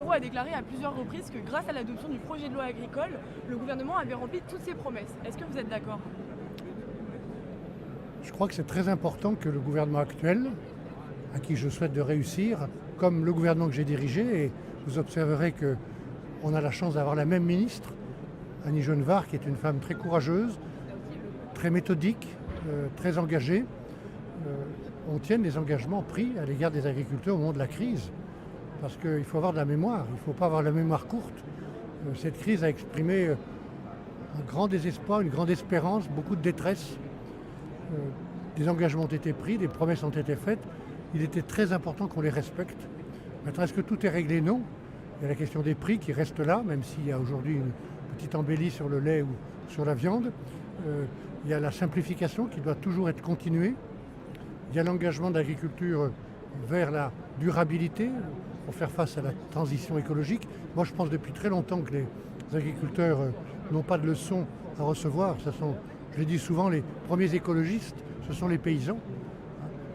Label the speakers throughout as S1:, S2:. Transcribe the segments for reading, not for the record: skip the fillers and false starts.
S1: Pro a déclaré à plusieurs reprises que grâce à l'adoption du projet de loi agricole, le gouvernement avait rempli toutes ses promesses. Est-ce que vous êtes d'accord?
S2: Je crois que c'est très important que le gouvernement actuel, à qui je souhaite de réussir, comme le gouvernement que j'ai dirigé, et vous observerez qu'on a la chance d'avoir la même ministre, Annie Genevard, qui est une femme très courageuse, très méthodique, très engagée. On tienne les engagements pris à l'égard des agriculteurs au moment de la crise. Parce qu'il faut avoir de la mémoire, il ne faut pas avoir la mémoire courte. Cette crise a exprimé un grand désespoir, une grande espérance, beaucoup de détresse. Des engagements ont été pris, des promesses ont été faites. Il était très important qu'on les respecte. Maintenant, est-ce que tout est réglé? Non. Il y a la question des prix qui reste là, même s'il y a aujourd'hui une petite embellie sur le lait ou sur la viande. Il y a la simplification qui doit toujours être continuée. Il y a l'engagement de l'agriculture vers la durabilité pour faire face à la transition écologique. Moi, je pense depuis très longtemps que les agriculteurs n'ont pas de leçons à recevoir. Je l'ai dit souvent, les premiers écologistes, ce sont les paysans.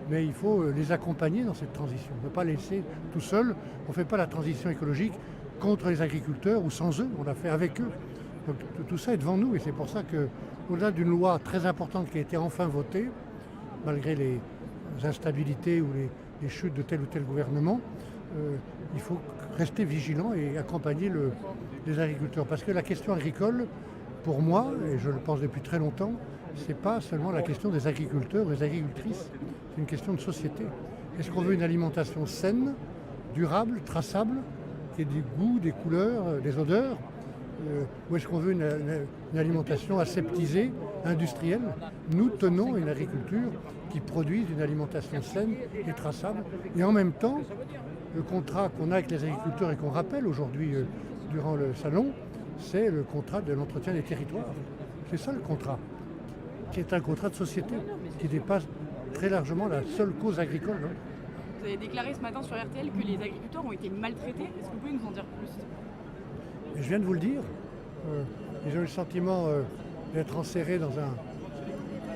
S2: Mais il faut les accompagner dans cette transition. On ne peut pas laisser tout seul. On ne fait pas la transition écologique contre les agriculteurs ou sans eux. On l'a fait avec eux. Donc tout ça est devant nous. Et c'est pour ça qu'au-delà d'une loi très importante qui a été enfin votée, malgré les instabilités ou les chutes de tel ou tel gouvernement, il faut rester vigilant et accompagner les agriculteurs. Parce que la question agricole, pour moi, et je le pense depuis très longtemps, ce n'est pas seulement la question des agriculteurs ou des agricultrices, c'est une question de société. Est-ce qu'on veut une alimentation saine, durable, traçable, qui ait des goûts, des couleurs, des odeurs, ou est-ce qu'on veut une alimentation aseptisée, industrielle? Nous tenons une agriculture qui produise une alimentation saine et traçable. Et en même temps, le contrat qu'on a avec les agriculteurs et qu'on rappelle aujourd'hui durant le salon, c'est le contrat de l'entretien des territoires. C'est ça le contrat, qui est un contrat de société, qui dépasse très largement la seule cause agricole. Hein.
S1: Vous avez déclaré ce matin sur RTL que les agriculteurs ont été maltraités. Est-ce que vous pouvez nous en dire plus?
S2: Et je viens de vous le dire. Ils ont eu le sentiment d'être enserrés dans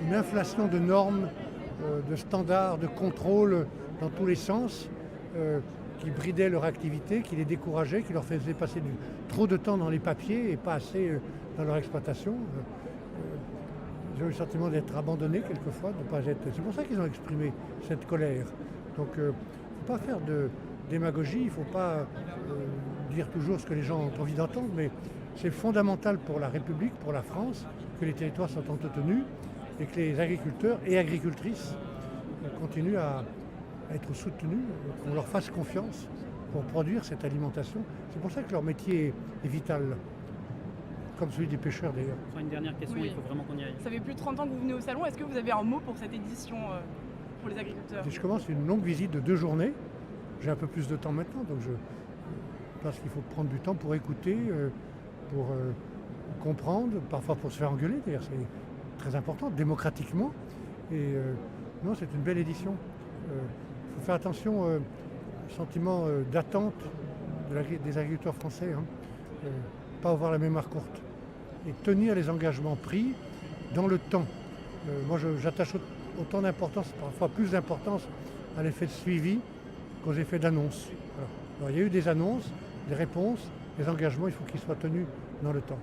S2: une inflation de normes, de standards, de contrôles dans tous les sens, qui bridait leur activité, qui les décourageait, qui leur faisait passer trop de temps dans les papiers et pas assez dans leur exploitation. Ils ont eu le sentiment d'être abandonnés quelquefois, de pas être. C'est pour ça qu'ils ont exprimé cette colère. Donc il ne faut pas faire de démagogie, il ne faut pas dire toujours ce que les gens ont envie d'entendre, mais c'est fondamental pour la République, pour la France, que les territoires soient entretenus et que les agriculteurs et agricultrices continuent à être soutenus, qu'on leur fasse confiance pour produire cette alimentation. C'est pour ça que leur métier est vital, comme celui des pêcheurs d'ailleurs.
S3: Enfin, une dernière question,
S1: Oui.
S3: il faut vraiment qu'on y aille.
S1: Ça fait plus de 30 ans que vous venez au salon. Est-ce que vous avez un mot pour cette édition pour les agriculteurs?
S2: Et je commence une longue visite de 2 journées. J'ai un peu plus de temps maintenant, donc je pense qu'il faut prendre du temps pour écouter, pour comprendre, parfois pour se faire engueuler, d'ailleurs c'est très important, démocratiquement. Et non, c'est une belle édition. Il faut faire attention au sentiment d'attente des agriculteurs français, hein. Pas avoir la mémoire courte et tenir les engagements pris dans le temps. Moi j'attache autant d'importance, parfois plus d'importance à l'effet de suivi qu'aux effets d'annonce. Voilà. Alors, il y a eu des annonces, des réponses, des engagements, il faut qu'ils soient tenus dans le temps.